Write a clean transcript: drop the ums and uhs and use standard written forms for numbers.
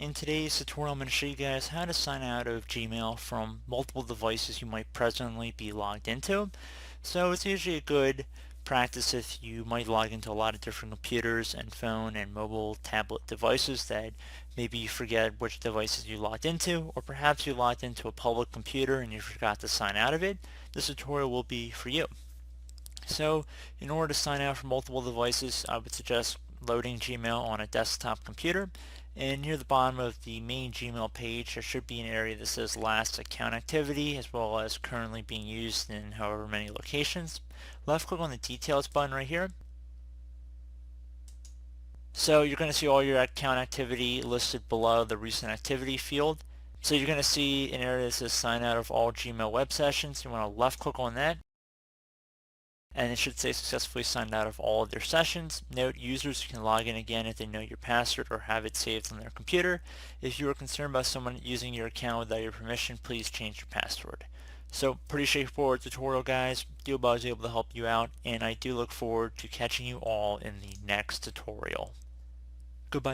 In today's tutorial, I'm going to show you guys how to sign out of Gmail from multiple devices you might presently be logged into. So it's usually a good practice if you might log into a lot of different computers and phone and mobile tablet devices that maybe you forget which devices you logged into, or perhaps you logged into a public computer and you forgot to sign out of it. This tutorial will be for you. So in order to sign out from multiple devices, I would suggest loading Gmail on a desktop computer. And near the bottom of the main Gmail page, there should be an area that says last account activity, as well as currently being used in however many locations. Left click on the details button right here. So you're going to see all your account activity listed below the recent activity field. So you're going to see an area that says sign out of all Gmail web sessions. You want to left click on that, and it should say successfully signed out of all of their sessions. Note, users can log in again if they know your password or have it saved on their computer. If you are concerned about someone using your account without your permission, please change your password. So pretty straightforward tutorial, guys. Do hope I was able to help you out, and I do look forward to catching you all in the next tutorial. Goodbye.